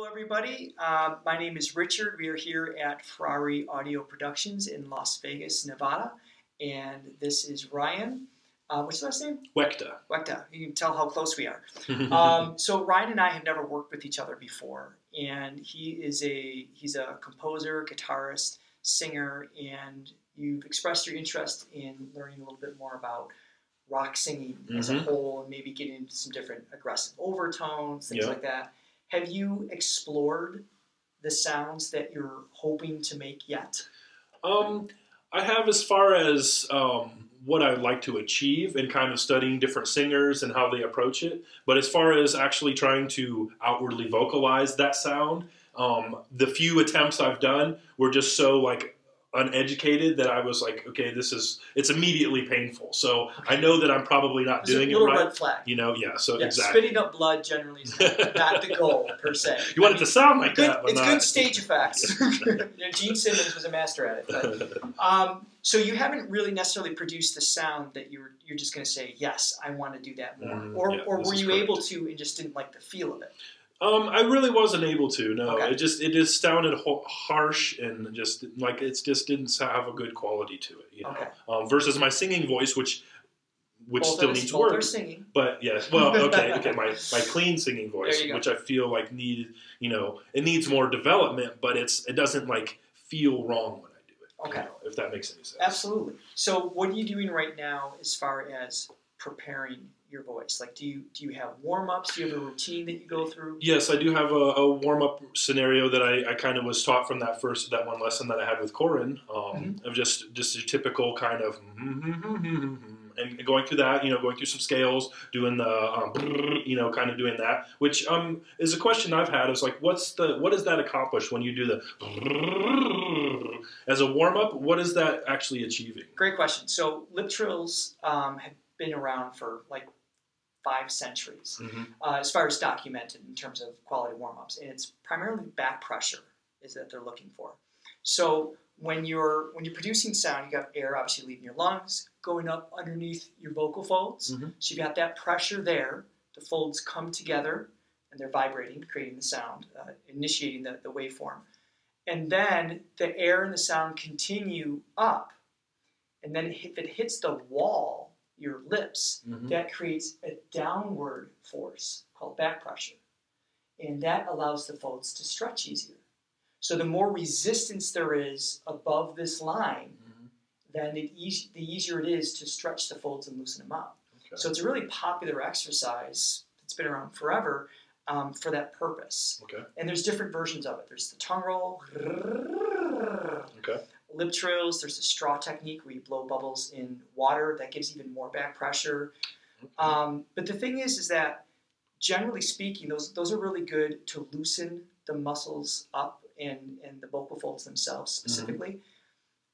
everybody. My name is Richard. We are here at Ferrari Audio Productions in Las Vegas, Nevada. And this is Ryan. What's your last name? Wechta. Wechta. You can tell how close we are. So Ryan and I have never worked with each other before. And he's a composer, guitarist, singer, and you've expressed your interest in learning a little bit more about rock singing as a whole and maybe getting into some different aggressive overtones, things like that. Have you explored the sounds that you're hoping to make yet? I have, as far as what I'd like to achieve and kind of studying different singers and how they approach it. But as far as actually trying to outwardly vocalize that sound, the few attempts I've done were just so uneducated that I was like, okay, it's immediately painful. So I know that I'm probably not doing it right. Red flag. You know, exactly. Spitting up blood generally is not the goal per se. You want it to sound like that, but it's good stage effects. Gene Simmons was a master at it. But, so you haven't really necessarily produced the sound that you're just going to say, yes, I want to do that more. Or were you able to and just didn't like the feel of it? I really wasn't able to. No, okay. It just sounded harsh and just like it just didn't have a good quality to it. You know? Okay. Versus my singing voice, which both still needs work. Both are singing. But yes, well, okay, my clean singing voice, which I feel like it needs more development, but it doesn't feel wrong when I do it. Okay. If that makes any sense. Absolutely. So what are you doing right now as far as preparing your voice? Like, do you have warm-ups? Do you have a routine that you go through? Yes, I do have a warm-up scenario that I kind of was taught from that one lesson that I had with Corin, of just a typical kind of and going through that, going through some scales, doing the kind of doing that, which is a question I've had, is like, what does that accomplish when you do the as a warm-up? What is that actually achieving? Great question. So lip trills have been around for 5 centuries, as far as documented in terms of quality warm-ups, and it's primarily back pressure is that they're looking for. So when you're producing sound, you got air obviously leaving your lungs, going up underneath your vocal folds. So you've got that pressure there. The folds come together and they're vibrating, creating the sound, initiating the waveform, and then the air and the sound continue up, and then if it hits the wall, your lips, that creates a downward force called back pressure. And that allows the folds to stretch easier. So the more resistance there is above this line, then the easier it is to stretch the folds and loosen them up. Okay. So it's a really popular exercise that's been around forever for that purpose. Okay. And there's different versions of it. There's the tongue roll. Okay. Lip trills, there's the straw technique where you blow bubbles in water. That gives even more back pressure. But the thing is that generally speaking, those are really good to loosen the muscles up and the vocal folds themselves specifically.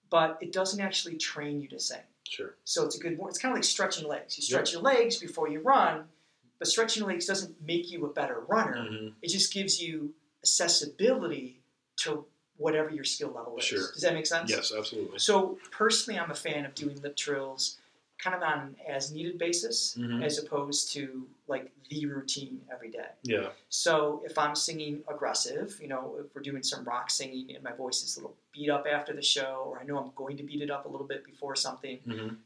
But it doesn't actually train you to sing. Sure. So it's it's kind of like stretching legs. You stretch your legs before you run, but stretching your legs doesn't make you a better runner. It just gives you accessibility to whatever your skill level is. Sure. Does that make sense? Yes, absolutely. So personally, I'm a fan of doing lip trills kind of on an as-needed basis, as opposed to the routine every day. Yeah. So if I'm singing aggressive, if we're doing some rock singing and my voice is a little beat up after the show, or I know I'm going to beat it up a little bit before something,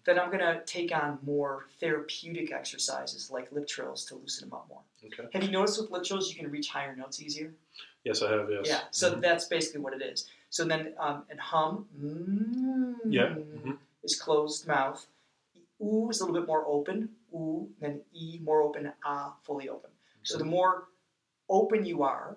then I'm going to take on more therapeutic exercises like lip trills to loosen them up more. Okay. Have you noticed with lip trills you can reach higher notes easier? Yes, I have, yes. Yeah, so that's basically what it is. So then, and hum, is closed mouth. Ooh is a little bit more open, ooh, then E more open, ah fully open. Okay. So the more open you are,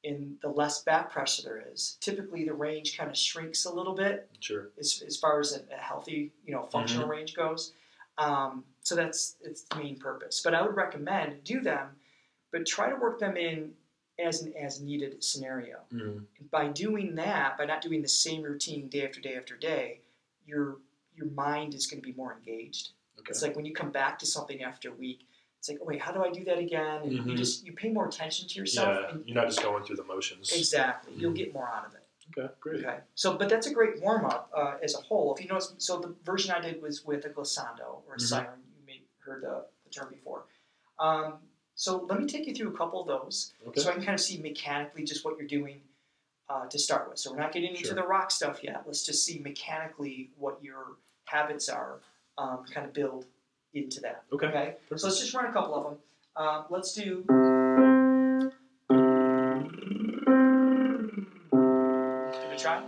and the less back pressure there is, typically the range kind of shrinks a little bit. Sure. As far as a healthy, functional range goes. So it's the main purpose. But I would recommend do them, but try to work them in as an as-needed scenario. And by doing that, by not doing the same routine day after day after day, your mind is going to be more engaged. Okay. It's like when you come back to something after a week, it's like, oh wait, how do I do that again? And you pay more attention to yourself. Yeah, you're not just going through the motions. Exactly. You'll get more out of it. Okay, great. Okay. So, but that's a great warm-up as a whole. If you notice, so the version I did was with a glissando or a siren. You may have heard the term before. So let me take you through a couple of those, so I can kind of see mechanically just what you're doing to start with. So we're not getting into the rock stuff yet. Let's just see mechanically what your habits are, kind of build into that. Okay? So let's just run a couple of them. Let's do... Give it a try.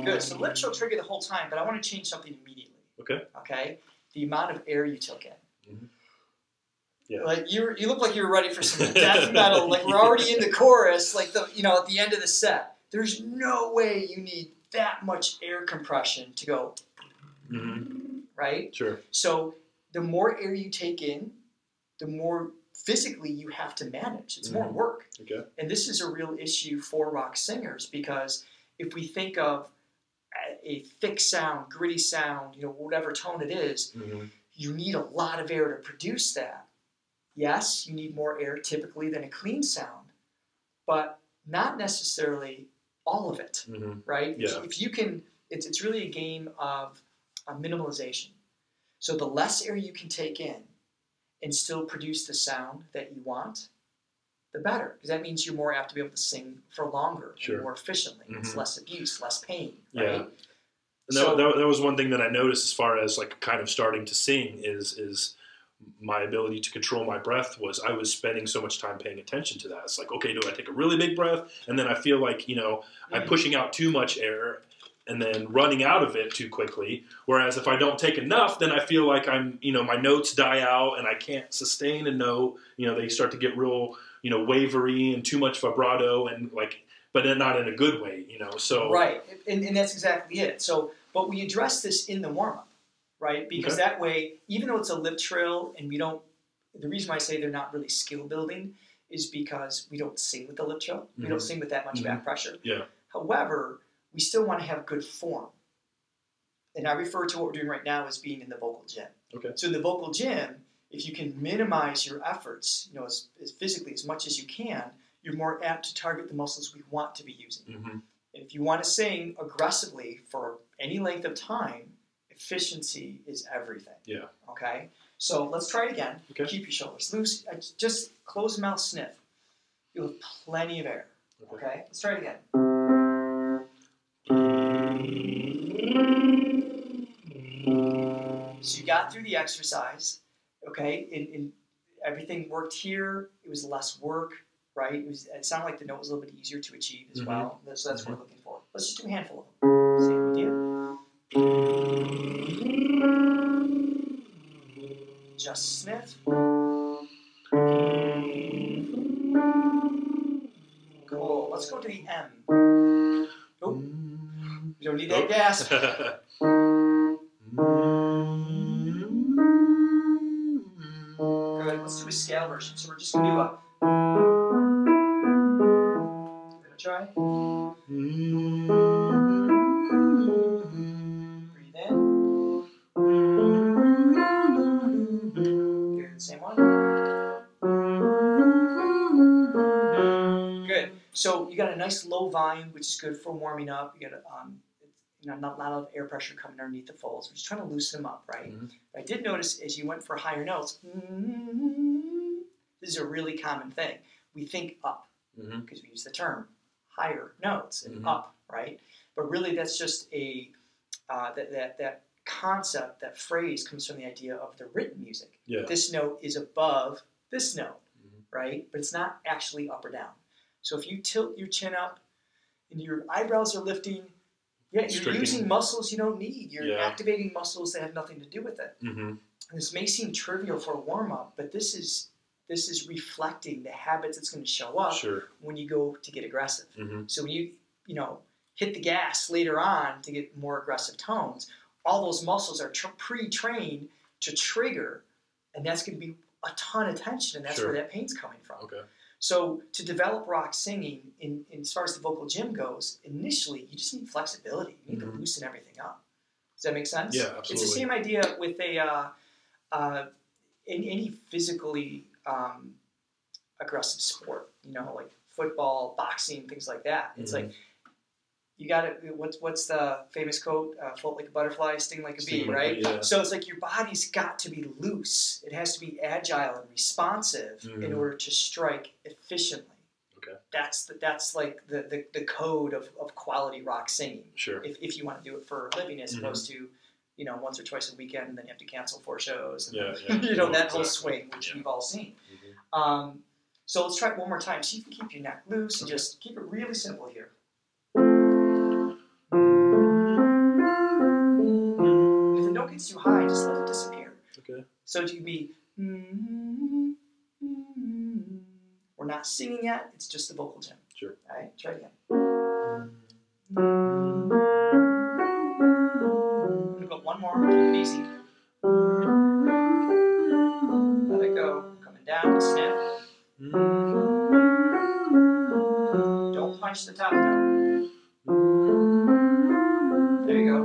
Good. So lip trill trigger the whole time, but I want to change something immediately. Okay? The amount of air you took in. Yeah. Like you look like you're ready for some death metal. Like we're already in the chorus. Like at the end of the set. There's no way you need that much air compression to go. Right. Sure. So the more air you take in, the more physically you have to manage. It's more work. And this is a real issue for rock singers, because if we think of a thick sound, gritty sound, whatever tone it is, you need a lot of air to produce that. Yes, you need more air typically than a clean sound, but not necessarily all of it, right? Yeah. If you can, it's really a game of minimalization. So the less air you can take in and still produce the sound that you want, the better, because that means you're more apt to be able to sing for longer and more efficiently. It's less abuse, less pain, right? Yeah. And that was one thing that I noticed as far as like kind of starting to sing is my ability to control my breath. I was spending so much time paying attention to that. It's like, okay, do I take a really big breath? And then I feel like, I'm pushing out too much air and then running out of it too quickly. Whereas if I don't take enough, then I feel like I'm, my notes die out and I can't sustain a note. They start to get real, wavery and too much vibrato and but then not in a good way, so. Right, and that's exactly it. So, but we address this in the warm-up, right? Because that way, even though it's a lip trill and the reason why I say they're not really skill building is because we don't sing with the lip trill. We don't sing with that much back pressure. Yeah. However, we still want to have good form. And I refer to what we're doing right now as being in the vocal gym. So in the vocal gym, if you can minimize your efforts, as physically as much as you can, you're more apt to target the muscles we want to be using. And if you want to sing aggressively for any length of time, efficiency is everything. Yeah. Okay? So let's try it again. Keep your shoulders loose. Just close mouth sniff. You'll have plenty of air. Okay? Let's try it again. So you got through the exercise. Okay? In everything worked here. It was less work. Right? It sounded like the note was a little bit easier to achieve as well. So that's what we're looking for. Let's just do a handful of them. See what we do. Just sniff. Cool. Let's go to the M. Oh, you don't need that gasp. Good. Let's do a scale version. So we're just going to do a... Try. Breathe in. Good. Same one. Good. So you got a nice low volume, which is good for warming up. You got not a lot of air pressure coming underneath the folds. We're just trying to loosen them up, right? But I did notice as you went for higher notes, this is a really common thing. We think up because we use the term higher notes and up, right? But really that's just that concept, that phrase comes from the idea of the written music. This note is above this note, right? But it's not actually up or down. So if you tilt your chin up and your eyebrows are lifting, you're using muscles you don't need. You're activating muscles that have nothing to do with it. And this may seem trivial for a warm-up, but this is reflecting the habits that's going to show up when you go to get aggressive. So when you hit the gas later on to get more aggressive tones, all those muscles are pre-trained to trigger, and that's going to be a ton of tension, and that's where that pain's coming from. So to develop rock singing, in as far as the vocal gym goes, initially you just need flexibility. You need to loosen everything up. Does that make sense? Yeah, absolutely. It's the same idea with any physically aggressive sport, like football, boxing, things like that. It's like you got it. What's the famous quote? Float like a butterfly, sting like a bee, right? Yeah. So it's like your body's got to be loose. It has to be agile and responsive in order to strike efficiently. Okay. That's like the code of quality rock singing. Sure. If you want to do it for a living, as opposed to, you know, once or twice a weekend, and then you have to cancel 4 shows. And you know, that whole swing, which we've all seen. So let's try it one more time. So you can keep your neck loose and just keep it really simple here. And if the note gets too high, just let it disappear. Okay. So it could be. We're not singing yet. It's just the vocal tone. Sure. All right. Try it again. I'm gonna go one more. Keep it easy. Let it go. Coming down. Sniff. Don't punch the top note. There you go.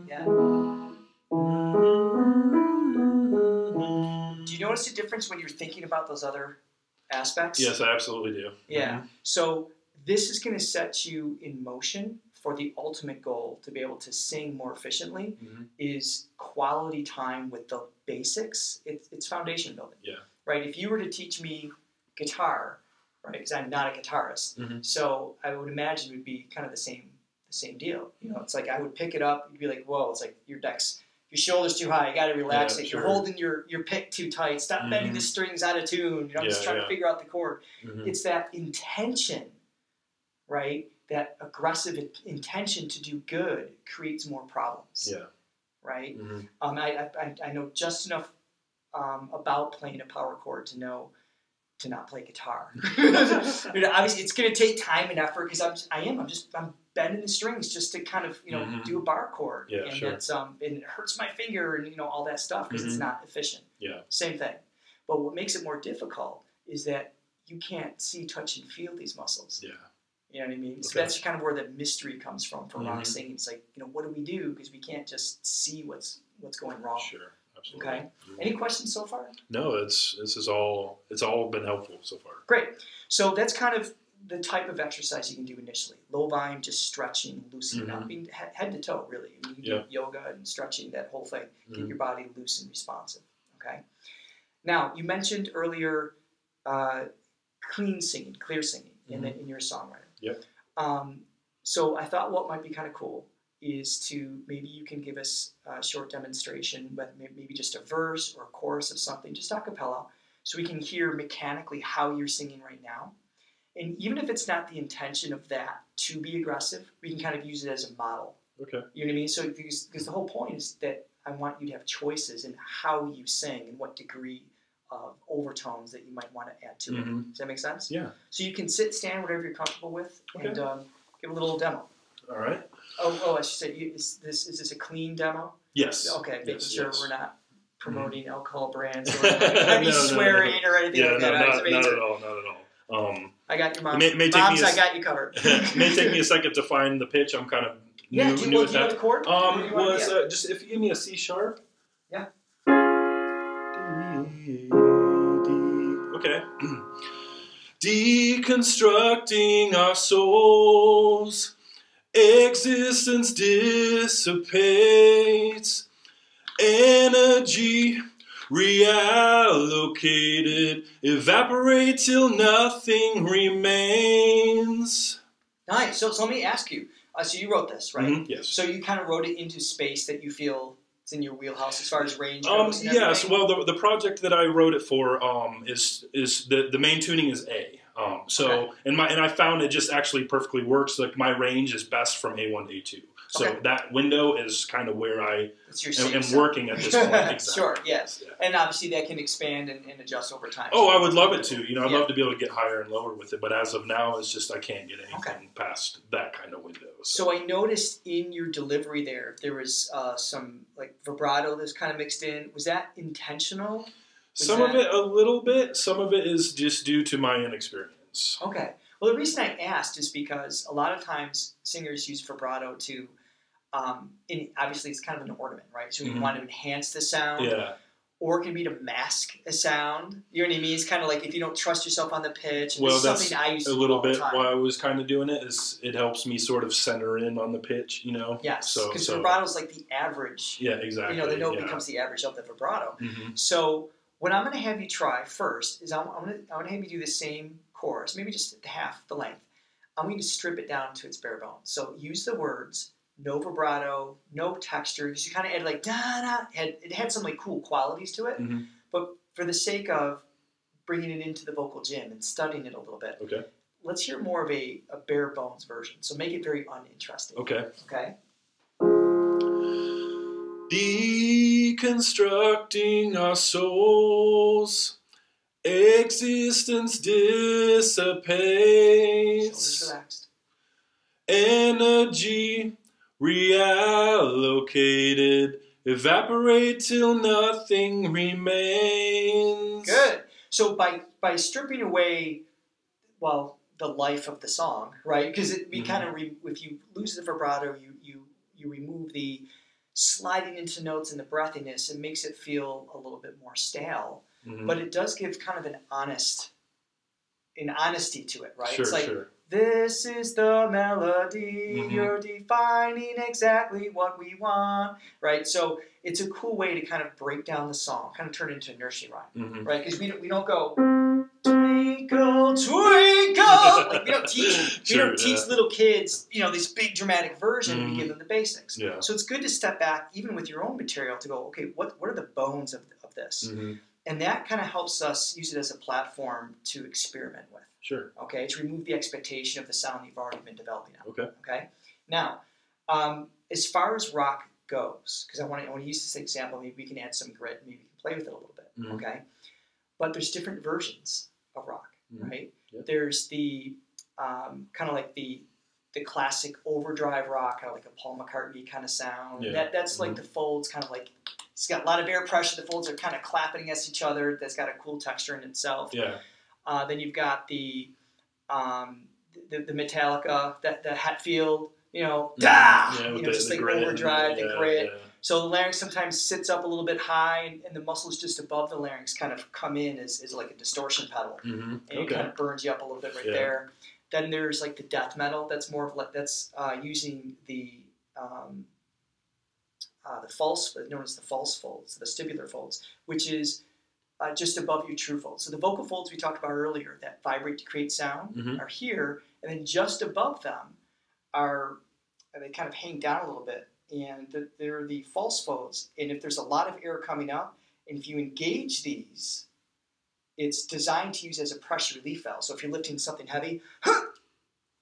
Yeah. Do you notice the difference when you're thinking about those other aspects? Yes, I absolutely do. Yeah. So this is going to set you in motion for the ultimate goal to be able to sing more efficiently is quality time with the basics. It's foundation building. Yeah. Right? If you were to teach me guitar, right, because I'm not a guitarist, so I would imagine it would be kind of the same deal. You know, it's like I would pick it up, you'd be like, whoa, it's like your shoulder's too high, you got to relax it. Sure. You're holding your pick too tight. Stop bending the strings out of tune. You know, I'm just trying to figure out the chord. It's that intention, right? That aggressive intention to do good creates more problems. Yeah. Right? I know just enough about playing a power chord to know to not play guitar. You know, obviously, it's going to take time and effort because I'm bending the strings just to kind of, you know, do a bar chord. Yeah, and that's and it hurts my finger and, you know, all that stuff because it's not efficient. Yeah. Same thing. But what makes it more difficult is that you can't see, touch, and feel these muscles. Yeah. You know what I mean? Okay. So that's kind of where the mystery comes from for rock singing. It's like, you know, what do we do? Because we can't just see what's going wrong. Sure. Absolutely. Okay. Any questions so far? No, it's all been helpful so far. Great. So that's kind of the type of exercise you can do initially. Low volume, just stretching, loosening up, being head to toe, really. You can do yoga and stretching, that whole thing. Get your body loose and responsive. Okay. Now, you mentioned earlier clean singing, clear singing in your songwriting. Yep. So I thought what might be kind of cool is to maybe you can give us a short demonstration, but maybe just a verse or a chorus of something, just a cappella, so we can hear mechanically how you're singing right now. And even if it's not the intention of that to be aggressive, we can kind of use it as a model. Okay. You know what I mean? So because the whole point is that I want you to have choices in how you sing and what degree of overtones that you might want to add to it. Does that make sense? Yeah. So you can sit, stand, whatever you're comfortable with, and give a little demo. All right. Oh, I should say, is this a clean demo? Yes. Okay, making sure we're not promoting alcohol brands or any swearing or anything like that. Not at all, not at all. I got your mom. I got you covered. It may take me a second to find the pitch. I'm kind of new at that. Do you know the chord? Just if you give me a C sharp. Yeah. Okay. Deconstructing our souls, existence dissipates, energy reallocated, evaporate till nothing remains. Nice. So let me ask you. So you wrote this, right? Yes. So you kind of wrote it into space that you feel it's in your wheelhouse as far as range goes. Yes. Well, the project that I wrote it for is the main tuning is A. And I found it just actually perfectly works. Like my range is best from A1 to A2. So that window is kind of where I am working at this point. Exactly. Sure, yes. Yeah. And obviously that can expand and adjust over time. Oh, I would love it to. You know, I'd love to be able to get higher and lower with it. But as of now, it's just I can't get anything past that kind of window. So I noticed in your delivery there was some like vibrato that's kind of mixed in. Was that intentional? Some of it a little bit. Some of it is just due to my inexperience. Okay. Well, the reason I asked is because a lot of times singers use vibrato to, and obviously it's kind of an ornament, right? So you want to enhance the sound. Yeah. or it can be to mask a sound. You know what I mean? It's kind of like if you don't trust yourself on the pitch. Well, that's something I used to a do little all the bit time. why I was kind of doing it is it helps me sort of center in on the pitch, you know? Yes, because so vibrato is like the average. Yeah, exactly. You know, the note becomes the average of the vibrato. Mm-hmm. So what I'm going to have you try first is I'm going to have you do the same chorus, maybe just half the length. I'm going to strip it down to its bare bones. So use the words, no vibrato, no texture, because you kind of add like da-da. It had some like cool qualities to it. Mm-hmm. But for the sake of bringing it into the vocal gym and studying it a little bit, Okay. let's hear more of a bare bones version. So make it very uninteresting. Okay. Okay? Deconstructing our souls, existence dissipates, Shoulders relaxed. energy reallocated, evaporate till nothing remains. Good. So by stripping away, well, the life of the song, right? Because we kind of if you lose the vibrato, you remove the sliding into notes and the breathiness. It makes it feel a little bit more stale, but it does give kind of an honesty to it, right? Sure, it's like, sure. This is the melody, you're defining exactly what we want, right? So it's a cool way to kind of break down the song, kind of turn it into a nursery rhyme, right? Because we don't go, twinkle, twinkle, like we don't teach little kids, you know, this big dramatic version. We give them the basics. Yeah. So it's good to step back, even with your own material, to go, okay, what are the bones of this? And that kind of helps us use it as a platform to experiment with. Sure. Okay, to remove the expectation of the sound you've already been developing on. Okay. Now, as far as rock goes, because I want to use this example, maybe we can add some grit, maybe we can play with it a little bit. Okay, but there's different versions of rock, right? Yep. There's the kind of like the classic overdrive rock, kind of like a Paul McCartney kind of sound. Yeah. That's like the folds, kind of like it's got a lot of air pressure. The folds are kind of clapping against each other. That's got a cool texture in itself. Yeah. Then you've got the Metallica, the Hatfield, you know, just like overdrive, the grit. Yeah. So the larynx sometimes sits up a little bit high, and the muscles just above the larynx kind of come in as like a distortion pedal, and it kind of burns you up a little bit there. Then there's like the death metal. That's more of like using the false, known as the false folds, the vestibular folds, which is just above your true folds. So the vocal folds we talked about earlier that vibrate to create sound are here, and then just above them they kind of hang down a little bit, and they're the false folds. And if there's a lot of air coming up, and if you engage these, it's designed to use as a pressure relief valve. So if you're lifting something heavy,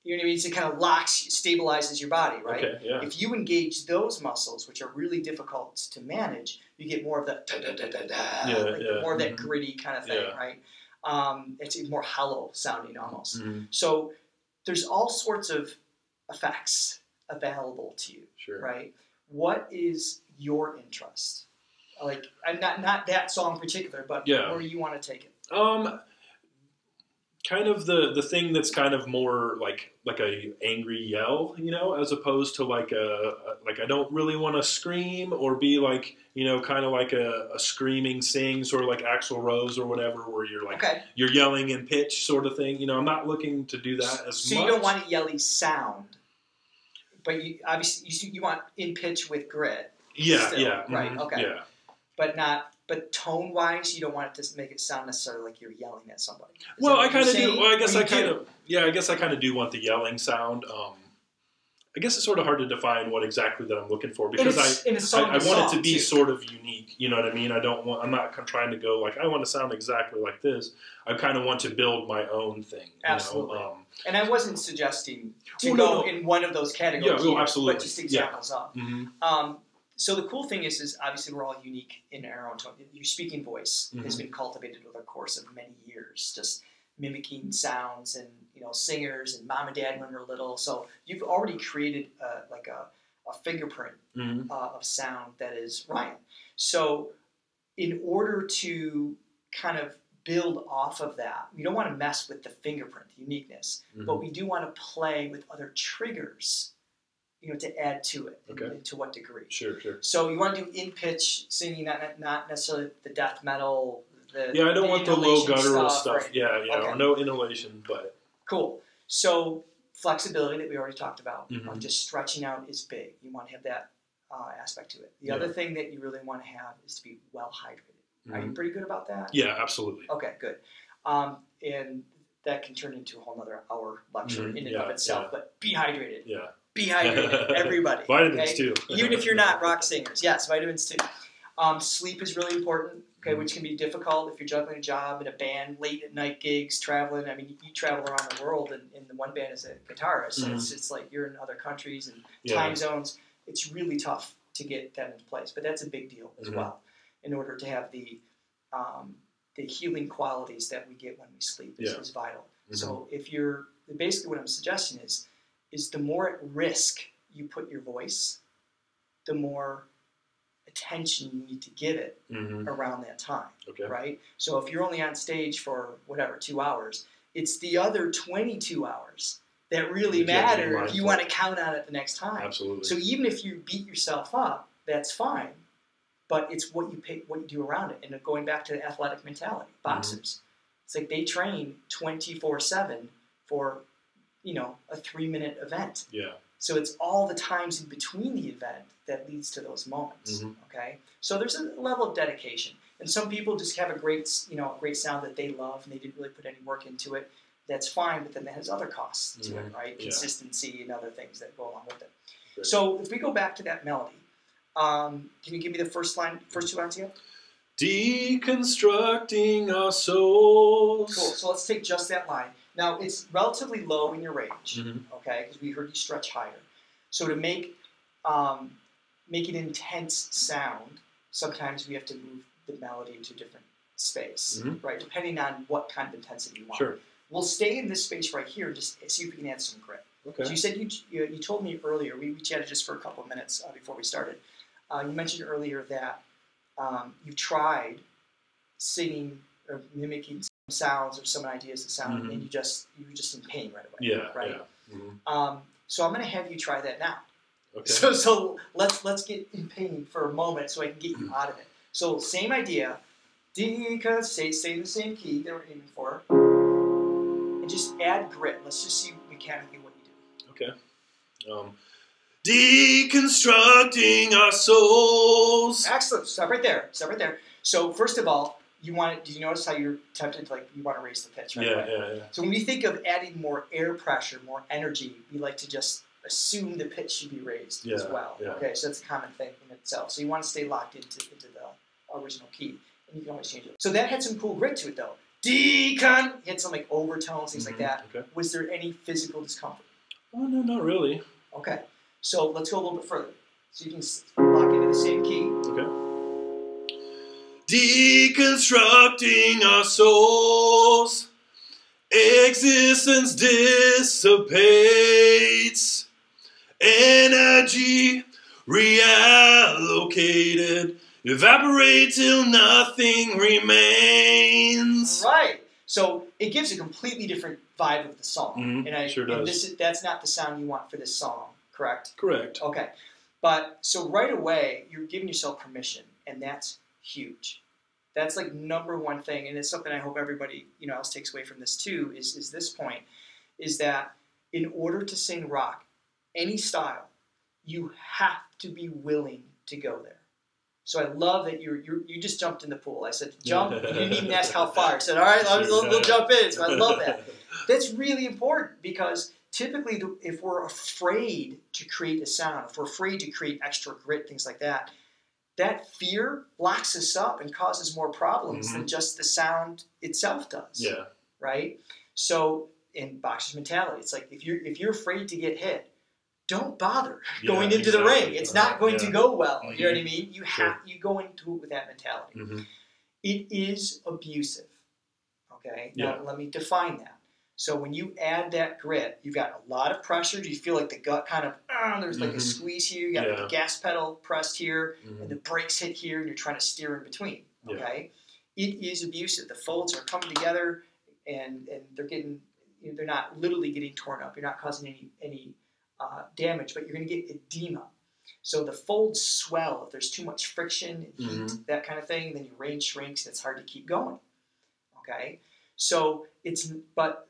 you know what I mean? It kind of locks, stabilizes your body, right? Okay, yeah. If you engage those muscles, which are really difficult to manage, you get more of the more of that gritty kind of thing, right? It's more hollow sounding almost. So there's all sorts of effects available to you, right? What is your interest? Like, not that song in particular, but where you want to take it. Kind of the thing that's kind of more like a angry yell, you know, as opposed to like I don't really want to scream or be like, you know, kind of like a screaming sing, sort of like Axl Rose or whatever, where you're like you're yelling in pitch sort of thing. You know, I'm not looking to do that as much. So you don't want a yelly sound, but you obviously you want in pitch with grit. Yeah. Right. Okay. Yeah. But tone-wise, you don't want it to make it sound necessarily like you're yelling at somebody. Well, I kind of do. Well, I guess I kind of do want the yelling sound. I guess it's sort of hard to define what exactly that I'm looking for because I want it to be sort of unique. You know what I mean? I'm not trying to go like I want to sound exactly like this. I kind of want to build my own thing. Absolutely. You know? And I wasn't suggesting to go in one of those categories. Yeah, absolutely. But just examples of. So the cool thing is obviously we're all unique in our own tone. Your speaking voice has been cultivated over the course of many years, just mimicking sounds and singers and mom and dad when we were little. So you've already created like a fingerprint of sound that is Ryan. So in order to kind of build off of that, we don't want to mess with the fingerprint, the uniqueness, but we do want to play with other triggers to add to it, Okay. and to what degree. Sure. So you want to do in-pitch singing, not necessarily the death metal. I don't want the low guttural stuff. Right? Yeah, Okay. or no inhalation, but. Cool. So flexibility that we already talked about, Mm-hmm. just stretching out is big. You want to have that aspect to it. The other thing that you really want to have is to be well hydrated. Mm-hmm. Are you pretty good about that? Yeah, absolutely. Okay, good. And that can turn into a whole other hour lecture in and of itself. But be hydrated. Yeah. Be hydrated, everybody. Vitamins too. Even if you're not rock singers. Yes, vitamins too. Sleep is really important, okay, which can be difficult if you're juggling a job in a band, late at night gigs, traveling. I mean, you travel around the world, and the one band is a guitarist, so it's like you're in other countries and time zones. It's really tough to get that into place, but that's a big deal as well in order to have the healing qualities that we get when we sleep is vital. So if you're, basically what I'm suggesting is the more at risk you put your voice, the more attention you need to give it around that time, right? So if you're only on stage for, 2 hours, it's the other 22 hours that really matter if you want to count on it the next time. Absolutely. So even if you beat yourself up, that's fine, but it's what you do around it. And going back to the athletic mentality, boxers, it's like they train 24/7 for, a 3-minute event. Yeah. So it's all the times in between the event that leads to those moments. Okay. So there's a level of dedication, and some people just have a great sound that they love, and they didn't really put any work into it. That's fine, but then that has other costs to it, right? Consistency and other things that go along with it. Great. So if we go back to that melody, can you give me the first 2 lines again? Deconstructing our souls. Cool. So let's take just that line. Now, it's relatively low in your range, okay, because we heard you stretch higher. So to make an intense sound, sometimes we have to move the melody into a different space, right, depending on what kind of intensity you want. Sure. We'll stay in this space right here and just see if we can add some grit. Okay. So you said you told me earlier, we chatted just for a couple of minutes before we started. You mentioned earlier that you tried singing or mimicking some sounds or some ideas of sound, and you were just in pain right away. Yeah. Right. Yeah. So I'm going to have you try that now. Okay. So let's get in pain for a moment so I can get you out of it. So same idea, stay in the same key that we're aiming for, and just add grit. Let's just see mechanically what you do. Okay. Deconstructing our souls. Excellent. Stop right there. So first of all, did you notice how you're tempted to you want to raise the pitch right away? Yeah. So when we think of adding more air pressure, more energy, we like to just assume the pitch should be raised as well. Yeah. Okay, so that's a common thing in itself. So you want to stay locked into the original key, and you can always change it. So that had some cool grit to it though. Decon, you had some overtones, things like that. Okay. Was there any physical discomfort? Oh no, not really. Okay, so let's go a little bit further. So you can lock into the same key. Okay. Deconstructing our souls, existence dissipates, energy reallocated, evaporate till nothing remains. All right. So it gives a completely different vibe of the song. Sure does. And that's not the sound you want for this song, correct? Correct. Okay. But so right away, you're giving yourself permission, and that's huge. That's number one thing, and it's something I hope everybody else takes away from this too, is this point, is that in order to sing rock, any style, you have to be willing to go there. So I love that you just jumped in the pool. I said jump, you didn't even ask how far. I said, all right, we'll jump in. So I love that. That's really important because typically if we're afraid to create a sound, if we're afraid to create extra grit, things like that, that fear locks us up and causes more problems than just the sound itself does. Yeah. Right? So in boxer's mentality, it's like if you're afraid to get hit, don't bother going into the ring. It's not going to go well. You know what I mean? You go into it with that mentality. It is abusive. Okay? Now let me define that. So when you add that grit, you've got a lot of pressure. Do you feel like the gut kind of, there's a squeeze here. You got the gas pedal pressed here, and the brakes hit here, and you're trying to steer in between. Okay? It is abusive. The folds are coming together, and they're getting, they're not literally getting torn up. You're not causing any damage, but you're going to get edema. So the folds swell if there's too much friction, heat, that kind of thing. Then your range shrinks and it's hard to keep going. Okay, so but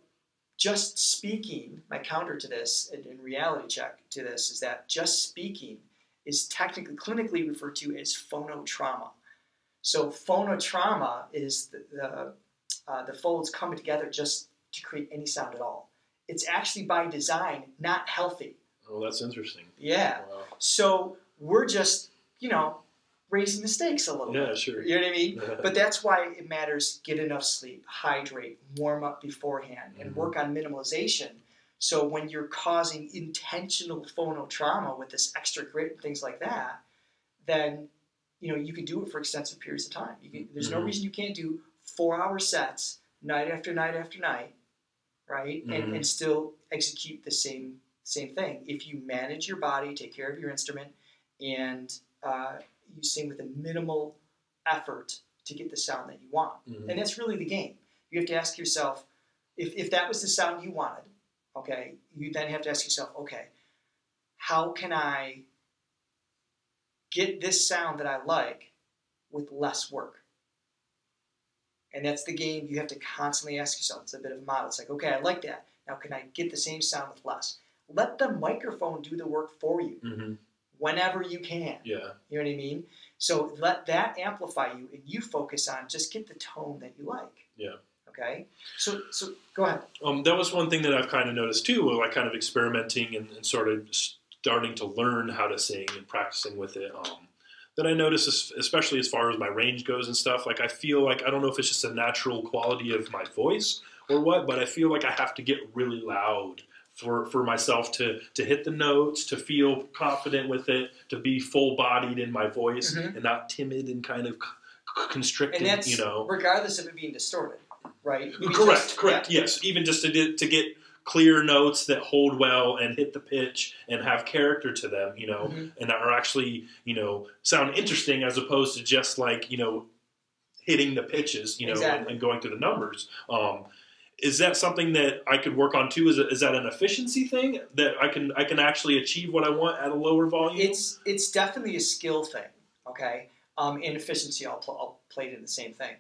just speaking. My counter to this, and reality check to this, is that just speaking is technically clinically referred to as phonotrauma. So phonotrauma is the folds coming together just to create any sound at all. It's actually by design not healthy. Oh, that's interesting. Yeah. Wow. So we're just, raising the stakes a little bit. Yeah, sure. You know what I mean? But that's why it matters. Get enough sleep, hydrate, warm up beforehand, and work on minimalization. So when you're causing intentional phonotrauma with this extra grit and things like that, then you can do it for extensive periods of time. There's no reason you can't do 4-hour sets night after night after night, right? And still execute the same thing. If you manage your body, take care of your instrument, and you sing with a minimal effort to get the sound that you want. And that's really the game. You have to ask yourself, if that was the sound you wanted, okay, you then have to ask yourself, okay, how can I get this sound that I like with less work? And that's the game you have to constantly ask yourself. It's a bit of a model. It's like, okay, I like that. Now can I get the same sound with less? Let the microphone do the work for you whenever you can. Yeah. You know what I mean? So let that amplify you, and you focus on just get the tone that you like. Yeah. Okay? So go ahead. That was one thing that I've kind of noticed too, like kind of experimenting and sort of starting to learn how to sing and practicing with it. That I notice, especially as far as my range goes and stuff, like I feel like, I don't know if it's just a natural quality of my voice or what, but I feel like I have to get really loud for myself to hit the notes, to feel confident with it, to be full-bodied in my voice and not timid and kind of constricted, and that's, regardless of it being distorted, right? Correct, yes. Even just to get clear notes that hold well and hit the pitch and have character to them, and that are actually, sound interesting as opposed to just like, hitting the pitches, and going through the numbers. Is that something that I could work on too? Is that an efficiency thing that I can actually achieve what I want at a lower volume? It's definitely a skill thing, okay? And efficiency, I'll play it in the same thing.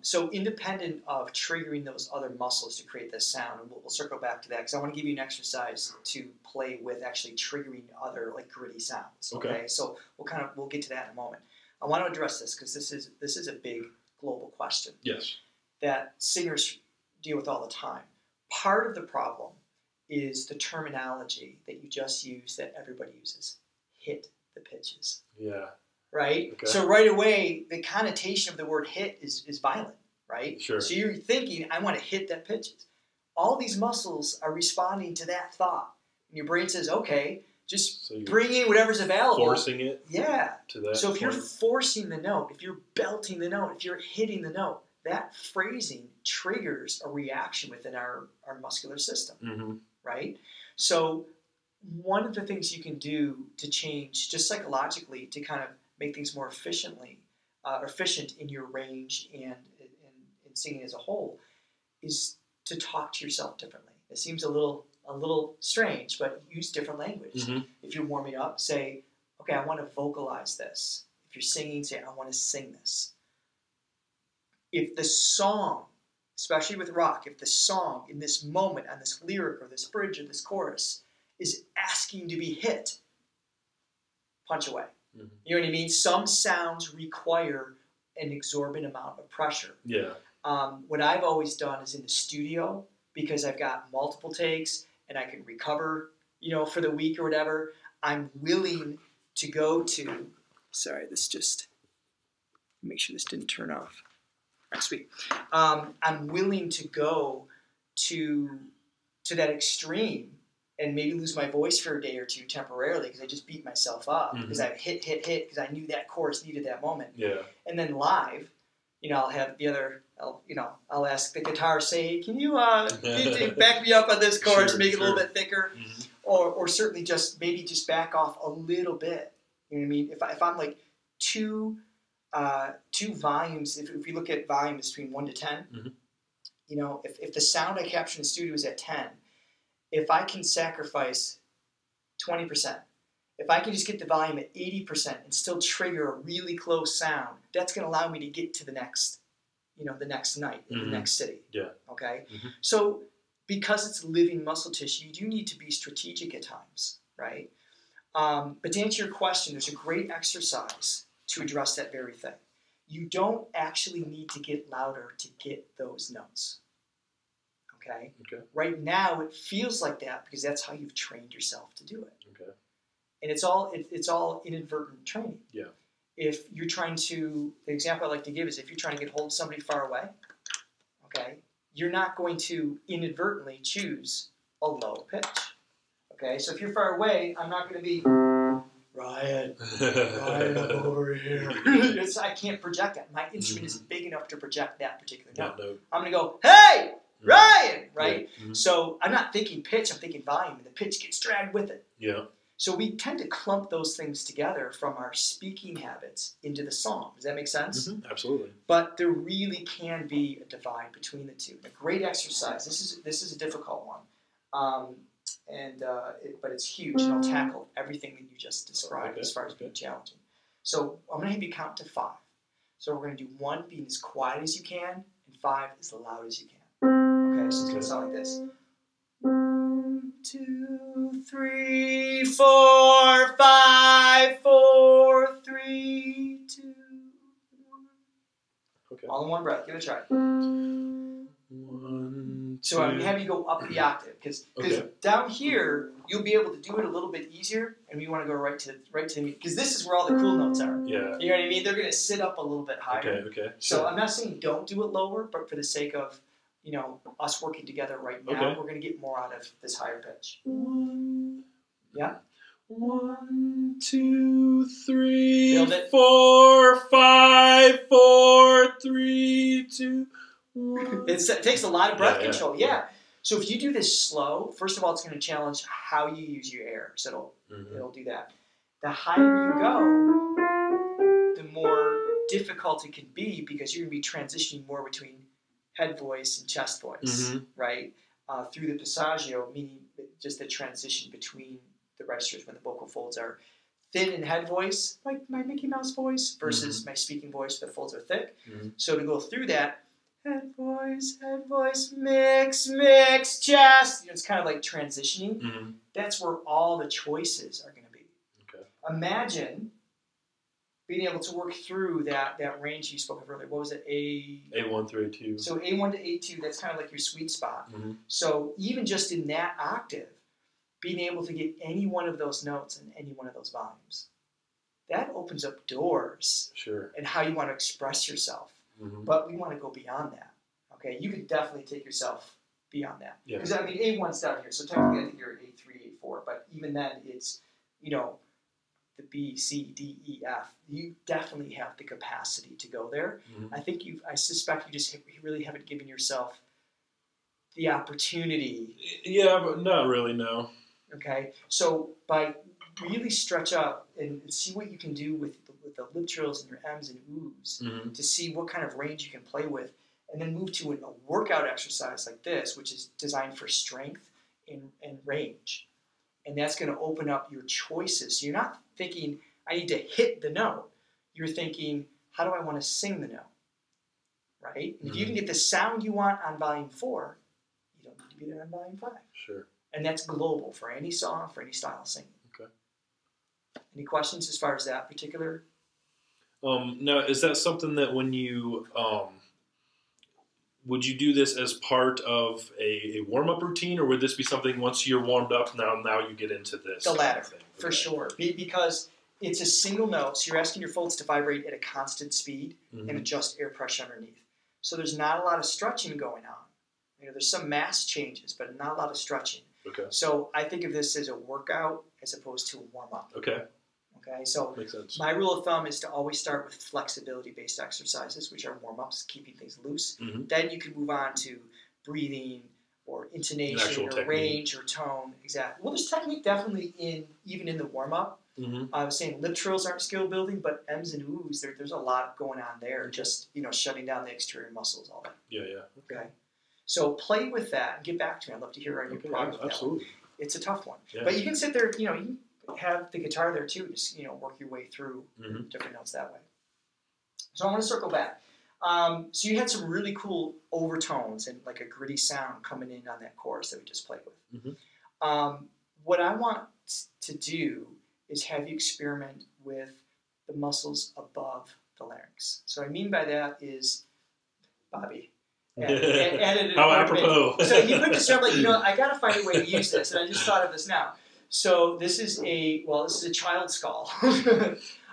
So independent of triggering those other muscles to create this sound, and we'll circle back to that because I want to give you an exercise to play with actually triggering other like gritty sounds. Okay? So we'll get to that in a moment. I want to address this because this is a big global question. Yes. That singers deal with all the time. Part of the problem is the terminology that you just used that everybody uses. Hit the pitches. Yeah. Right? Okay. So right away, the connotation of the word hit is violent, right? Sure. So you're thinking, I want to hit that pitches. All these muscles are responding to that thought. And your brain says, okay, just bring in whatever's available. Forcing it? Yeah. To that so if point. you're forcing the note, if you're belting the note, if you're hitting the note, that phrasing triggers a reaction within our muscular system, right? So one of the things you can do to change, just psychologically, to kind of make things more efficient in your range and in singing as a whole, is to talk to yourself differently. It seems a little strange, but use different language. If you're warming up, say, okay, I want to vocalize this. If you're singing, say, I want to sing this. If the song, especially with rock, if the song in this moment, on this lyric or this bridge or this chorus, is asking to be hit, punch away. You know what I mean? Some sounds require an exorbitant amount of pressure. Yeah. What I've always done is in the studio, because I've got multiple takes and I can recover, for the week or whatever, I'm willing to go to, sorry, make sure this didn't turn off. All right, sweet. I'm willing to go to that extreme and maybe lose my voice for a day or two temporarily because I just beat myself up because I hit because I knew that chorus needed that moment. Yeah. And then live, I'll have the other, I'll ask the guitar, say, can you back me up on this chorus, make it a little bit thicker, or certainly just back off a little bit. You know what I mean? If I'm like two volumes, if we look at volumes between 1 to 10, if the sound I capture in the studio is at 10, if I can sacrifice 20%. If I can just get the volume at 80% and still trigger a really close sound, that's going to allow me to get to the next, the next night, in the next city. Yeah. Okay? So because it's living muscle tissue, you do need to be strategic at times, right? But to answer your question, there's a great exercise to address that very thing. You don't actually need to get louder to get those notes. Okay? Right now, it feels like that because that's how you've trained yourself to do it. Okay. And it's all inadvertent training. Yeah. If you're trying to, the example I like to give is if you're trying to get hold of somebody far away, okay, you're not going to inadvertently choose a low pitch. Okay, so if you're far away, I'm not going to be, Ryan, I'm over here. I can't project that. My instrument isn't big enough to project that particular note. I'm going to go, hey, Ryan, right? So I'm not thinking pitch, I'm thinking volume, and the pitch gets dragged with it. Yeah. So we tend to clump those things together from our speaking habits into the song. Does that make sense? Absolutely. But there really can be a divide between the two. A great exercise. This is a difficult one, but it's huge. It'll tackle everything that you just described as far as being challenging. So I'm going to have you count to 5. So we're going to do 1 being as quiet as you can, and 5 as loud as you can. Okay, so it's going to sound like this. 1, 2, 3, 4, 5, 4, 3, 2, 1. Okay. All in one breath. Give it a try. 1, 2. So I'm having you go up the octave because down here you'll be able to do it a little bit easier, and we want to go right to the because this is where all the cool notes are. Yeah. You know what I mean? They're going to sit up a little bit higher. Okay. Okay. So I'm not saying don't do it lower, but for the sake of us working together right now, we're going to get more out of this higher pitch. 1, 2, 3, 4, 5, 4, 3, 2, 1. It takes a lot of breath control. Yeah. So if you do this slow, first of all, it's going to challenge how you use your air. So it'll do that. The higher you go, the more difficult it can be because you're going to be transitioning more between head voice and chest voice, right? Through the passaggio, meaning just the transition between the registers when the vocal folds are thin in head voice, like my Mickey Mouse voice, versus my speaking voice, the folds are thick. So to go through that, head voice, mix, chest, it's kind of like transitioning. That's where all the choices are going to be. Okay. Imagine being able to work through that range you spoke of earlier. What was it? A1 through A2. So A1 to A2, that's kind of like your sweet spot. So even just in that octave, being able to get any one of those notes in any one of those volumes, that opens up doors and how you want to express yourself. But we want to go beyond that. Okay, you can definitely take yourself beyond that. Because I mean, A1's down here, so technically I think you're at A3, A4, but even then it's, the B, C, D, E, F. You definitely have the capacity to go there. I suspect you just really haven't given yourself the opportunity. Yeah, but not really, no. Okay, so by really stretch up and see what you can do with the lip trills and your M's and Oo's to see what kind of range you can play with, and then move to a workout exercise like this, which is designed for strength and range. And that's going to open up your choices. So you're not thinking, I need to hit the note. You're thinking, how do I want to sing the note? Right? And if you can get the sound you want on volume 4, you don't need to be there on volume 5. Sure. And that's global for any song, for any style of singing. Okay. Any questions as far as that particular? Now, is that something that when you... would you do this as part of a warm-up routine, or would this be something once you're warmed up, now you get into this? The latter, for sure. Because it's a single note, so you're asking your folds to vibrate at a constant speed and adjust air pressure underneath. So there's not a lot of stretching going on. There's some mass changes, but not a lot of stretching. Okay. So I think of this as a workout as opposed to a warm-up. Okay. Okay, so makes sense. My rule of thumb is to always start with flexibility-based exercises, which are warm-ups, keeping things loose. Then you can move on to breathing or intonation or range or tone. Exactly. Well, there's technique definitely even in the warm-up. I was saying lip trills aren't skill building, but M's and Oo's, there's a lot going on there. Just shutting down the exterior muscles, all that. Yeah. Okay. So play with that and get back to me. I'd love to hear your progress. Absolutely. it's a tough one. Yeah. But you can sit there, you know, you can have the guitar there too, just, you know, work your way through different notes that way. So I want to circle back. So you had some really cool overtones and like a gritty sound coming in on that chorus that we just played with. What I want to do is have you experiment with the muscles above the larynx. So what I mean by that is, Bobby, added how apropos. So he put this together, like, you know, I got to find a way to use this, and I just thought of this now. So this is a child skull.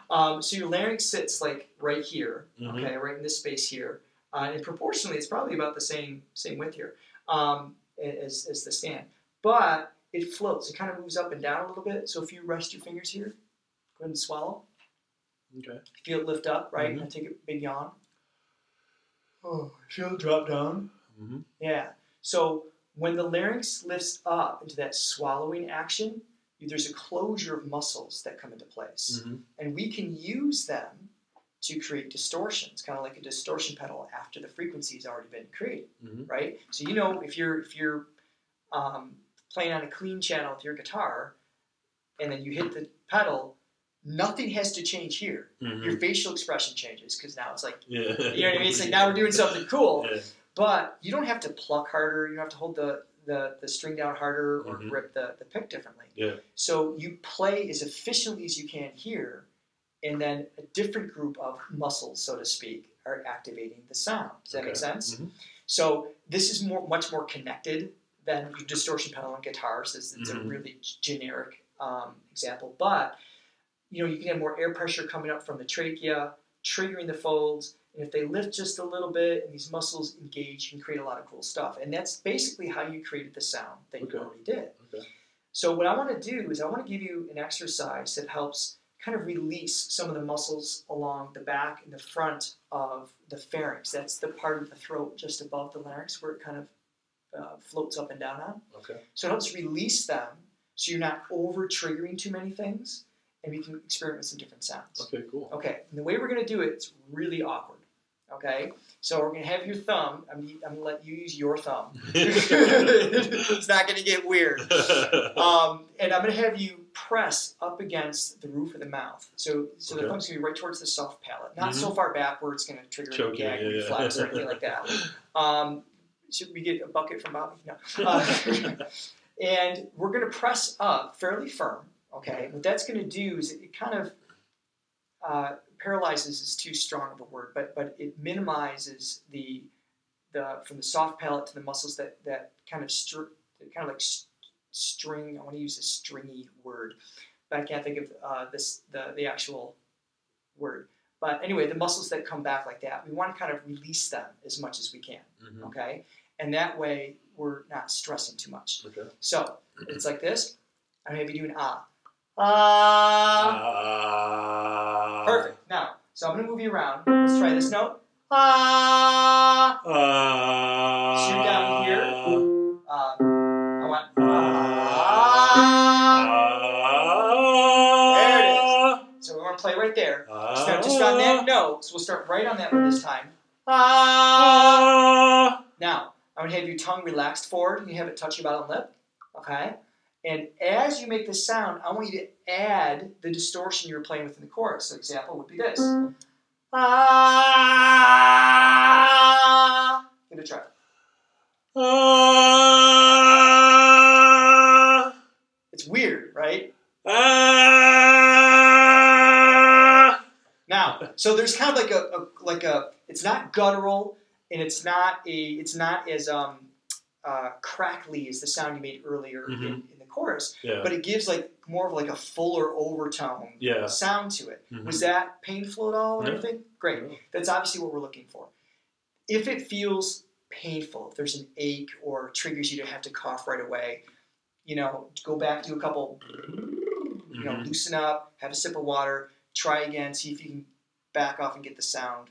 So your larynx sits like right here, okay, right in this space here, and proportionally, it's probably about the same width here as the stand, but it floats. It kind of moves up and down a little bit. So if you rest your fingers here, go ahead and swallow. Okay. Feel it lift up, right? And take a big yawn. Oh, feel it drop down. Yeah. So when the larynx lifts up into that swallowing action, there's a closure of muscles that come into place. And we can use them to create distortions, kind of like a distortion pedal after the frequency has already been created, right? So you know, if you're playing on a clean channel with your guitar, and then you hit the pedal, nothing has to change here. Your facial expression changes because now it's like, you know what I mean? It's like now we're doing something cool. But you don't have to pluck harder. You don't have to hold the string down harder or grip the pick differently. So you play as efficiently as you can here, and then a different group of muscles, so to speak, are activating the sound. Does that make sense? So this is much more connected than your distortion pedal on guitars. It's a really generic example, but you know, you can have more air pressure coming up from the trachea, triggering the folds, and if they lift just a little bit and these muscles engage, you can create a lot of cool stuff. And that's basically how you created the sound that you already did. So what I want to do is I want to give you an exercise that helps kind of release some of the muscles along the back and the front of the pharynx. That's the part of the throat just above the larynx where it kind of floats up and down on. So it helps release them so you're not over-triggering too many things, and we can experiment with some different sounds. Okay, cool. Okay, and the way we're going to do it, it's really awkward. Okay, so we're going to have your thumb. I'm going to let you use your thumb. It's not going to get weird. And I'm going to have you press up against the roof of the mouth. So the thumb's going to be right towards the soft palate. Not so far back where it's going to trigger a gag reflex or anything like that. Should we get a bucket from Bobby? No. And we're going to press up fairly firm. Okay, what that's going to do is it kind of paralyzes is too strong of a word, but it minimizes the from the soft palate to the muscles that kind of like string. I want to use a stringy word, but I can't think of the actual word. But anyway, the muscles that come back like that, we want to kind of release them as much as we can. Okay, and that way we're not stressing too much. So it's like this. I'm going to have you do an ah. Perfect. Now, so I'm going to move you around. Let's try this note. So you're down here. I want There it is. So we're going to play right there. Start just on that note. So we'll start right on that one this time. Now, I'm going to have your tongue relaxed forward and you have it touch your bottom lip. Okay? And as you make this sound, I want you to add the distortion you were playing with in the chorus. So example would be this. Give it a try. It's weird, right? Now, so there's kind of like a it's not guttural and it's not as crackly as the sound you made earlier in the chorus, but it gives like more of like a fuller overtone sound to it. Was that painful at all or anything? Great. That's obviously what we're looking for. If it feels painful, if there's an ache or triggers you to have to cough right away, you know, go back, do a couple, you know, loosen up, have a sip of water, try again, see if you can back off and get the sound,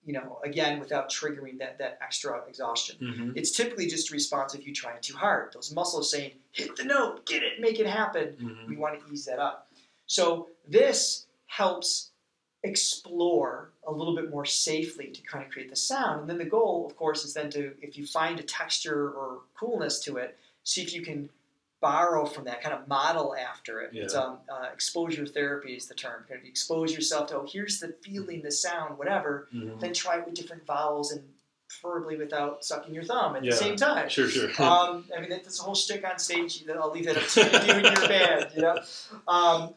you know, again, without triggering that extra exhaustion. It's typically just a response if you try too hard. Those muscles saying, hit the note, get it, make it happen. We want to ease that up. So this helps explore a little bit more safely to kind of create the sound. And then the goal, of course, is then to, if you find a texture or coolness to it, see if you can borrow from that, kind of model after it. Yeah. It's exposure therapy is the term. Kind of expose yourself to, oh, here's the feeling, the sound, whatever. Then try it with different vowels and preferably without sucking your thumb at the same time. Sure, sure. I mean, that's a whole shtick on stage. I'll leave that up to you and your band, you know?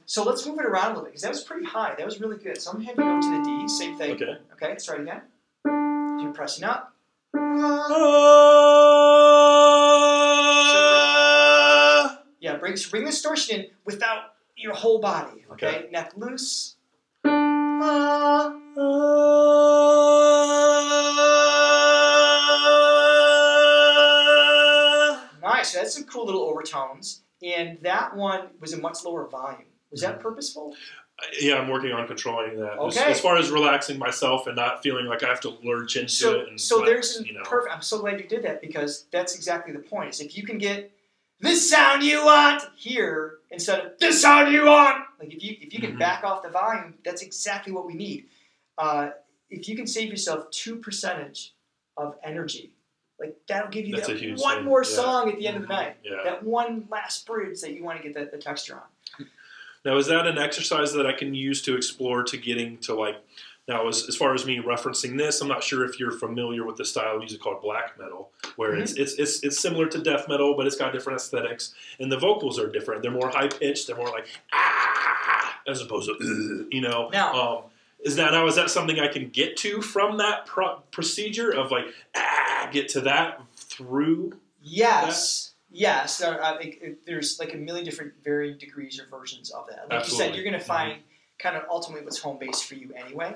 So let's move it around a little bit, because that was pretty high. That was really good. So I'm going to have you go to the D, same thing. Okay. Okay, let's try it again. You're pressing up. Yeah, bring the distortion in without your whole body. Okay, neck loose. Nice. So that's some cool little overtones, and that one was a much lower volume. Was that purposeful? Yeah, I'm working on controlling that. Okay. As far as relaxing myself and not feeling like I have to lurch into it. And so flex, there's perfect. I'm so glad you did that, because that's exactly the point. Is if you can get this sound you want here instead of this sound you want. Like if you can back off the volume, that's exactly what we need. If you can save yourself 2% of energy, like that'll give you that one more song at the end of the night. Yeah. That one last bridge that you want to get the texture on. Now, is that an exercise that I can use to explore to getting to, like, now as far as me referencing this, I'm not sure if you're familiar with the style of music called black metal, where it's similar to death metal, but it's got different aesthetics, and the vocals are different. They're more high pitched. They're more like as opposed to you know. Now, is that something I can get to from that procedure of like get to that through? Yes. That? Yes, there's like a million different varying degrees or versions of that. Like you said, you're going to find kind of ultimately what's home base for you anyway.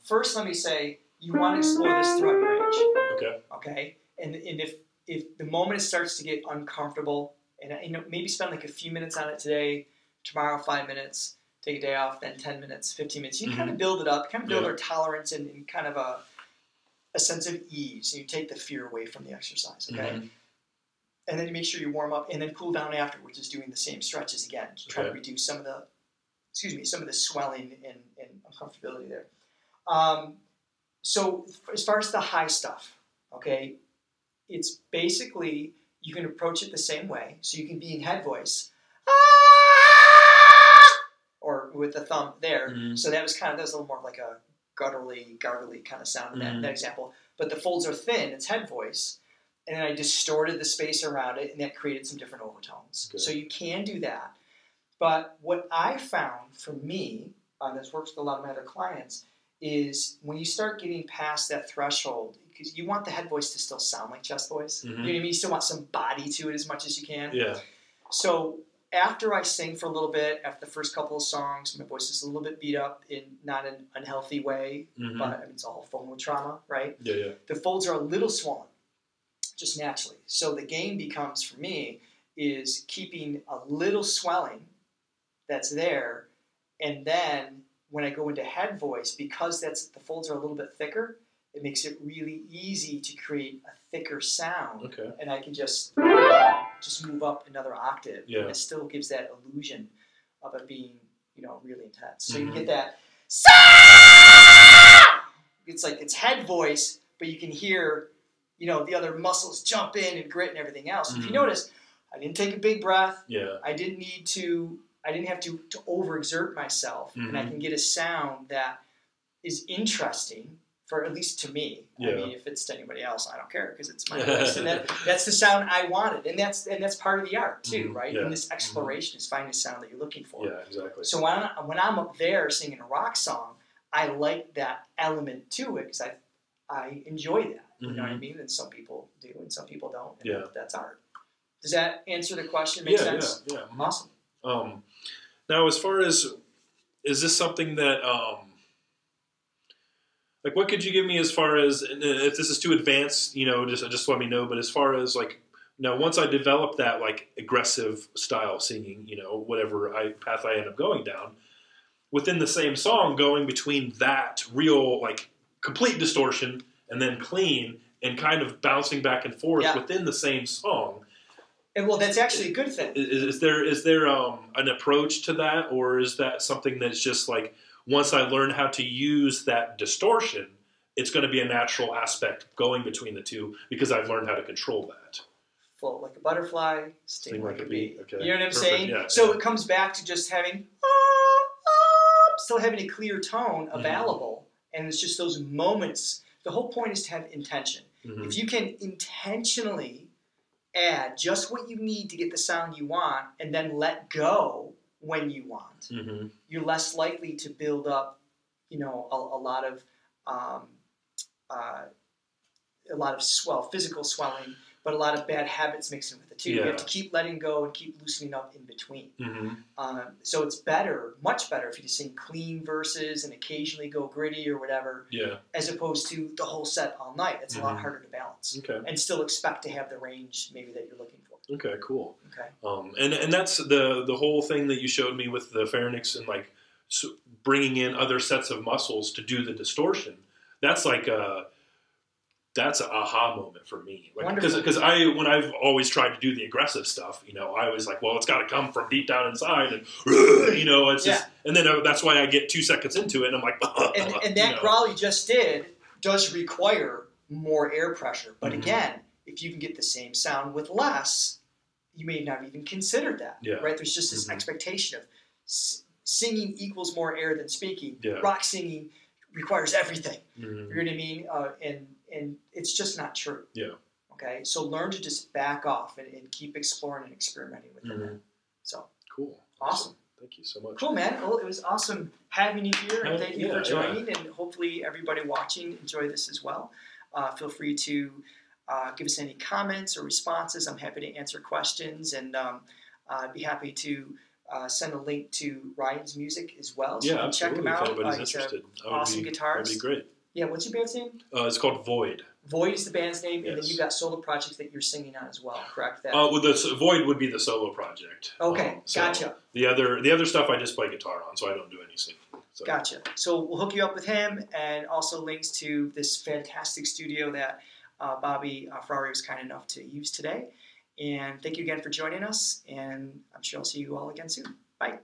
First, let me say, you want to explore this throughout your range. Okay. Okay. And if the moment it starts to get uncomfortable, and maybe spend like a few minutes on it today, tomorrow 5 minutes, take a day off, then 10 minutes, 15 minutes. You kind of build it up, kind of build our tolerance and kind of a sense of ease. You take the fear away from the exercise. Okay. And then you make sure you warm up and then cool down after, which is doing the same stretches again to try to reduce some of the, swelling and uncomfortability there. So as far as the high stuff, okay, it's basically, you can approach it the same way. So you can be in head voice, or with the thumb there. So that was a little more like a gutturally, gargly kind of sound in that example. But the folds are thin, it's head voice. And then I distorted the space around it, and that created some different overtones. Okay. So you can do that. But what I found for me, this works with a lot of my other clients, is when you start getting past that threshold, because you want the head voice to still sound like chest voice. You know what I mean? You still want some body to it as much as you can. Yeah. So after I sing for a little bit, after the first couple of songs, my voice is a little bit beat up in not an unhealthy way, but it's all phono trauma, right? Yeah, yeah. The folds are a little swollen, just naturally. So the game becomes, for me, is keeping a little swelling that's there, and then when I go into head voice, because the folds are a little bit thicker, it makes it really easy to create a thicker sound. Okay. And I can just move up another octave. Yeah. And it still gives that illusion of it being, really intense. So you get that, it's like it's head voice, but you can hear, the other muscles jump in and grit and everything else. If you notice, I didn't take a big breath. Yeah. I didn't have to overexert myself. And I can get a sound that is interesting, for at least to me. Yeah. I mean, if it's to anybody else, I don't care, because it's my voice. And that's the sound I wanted. And that's part of the art too, right? Yeah. And this exploration is finding a sound that you're looking for. Yeah, exactly. So when I'm up there singing a rock song, I like that element to it, because I enjoy that. You know what I mean? And some people do, and some people don't. And that's art. Does that answer the question? Make sense? Yeah. Awesome. Now, as far as, is this something that, like, what could you give me as far as, if this is too advanced, just let me know, but as far as, like, now, once I develop that, like, aggressive style singing, whatever path I end up going down, within the same song, going between that real, like, complete distortion and then clean, and kind of bouncing back and forth within the same song. And well, that's actually a good thing. Is there an approach to that, or is that something that's just like, once I learn how to use that distortion, it's going to be a natural aspect going between the two, because I've learned how to control that? float like a butterfly, sting like a bee. Okay. You know what I'm Perfect. saying? Yeah, so it comes back to just having, still having a clear tone available, and it's just those moments. The whole point is to have intention. If you can intentionally add just what you need to get the sound you want, and then let go when you want, you're less likely to build up, you know, a lot of physical swelling, but a lot of bad habits mixed in with it too. You have to keep letting go and keep loosening up in between. So it's better, much better, if you just sing clean verses and occasionally go gritty or whatever, as opposed to the whole set all night. It's a lot harder to balance, and still expect to have the range maybe that you're looking for. Okay, cool. Okay. And that's the whole thing that you showed me with the pharynx and like bringing in other sets of muscles to do the distortion. That's like that's an aha moment for me. Like, because when I've always tried to do the aggressive stuff, you know, I was like, well, it's got to come from deep down inside, and you know, it's just, and then that's why I get 2 seconds into it, and I'm like, and that growl you just did does require more air pressure. But again, if you can get the same sound with less, you may not even consider that. Right? There's just this expectation of singing equals more air than speaking. Rock singing requires everything. You know what I mean? And it's just not true. Okay? So learn to just back off and keep exploring and experimenting with it. So cool. Awesome. Thank you so much. Cool, man. Well, it was awesome having you here, and thank you for joining. And hopefully everybody watching enjoy this as well. Feel free to give us any comments or responses. I'm happy to answer questions, and I'd be happy to send a link to Ryan's music as well, so you can check him out. If anybody's interested, awesome guitarist. That'd be great. Yeah, what's your band's name? It's called Void. Void is the band's name, and then you got solo projects that you're singing on as well, correct? Well, Void would be the solo project. Okay, gotcha. The other stuff I just play guitar on, so I don't do any singing. So. Gotcha. So we'll hook you up with him, and also links to this fantastic studio that Bobby Ferrari was kind enough to use today. And thank you again for joining us, and I'm sure I'll see you all again soon. Bye.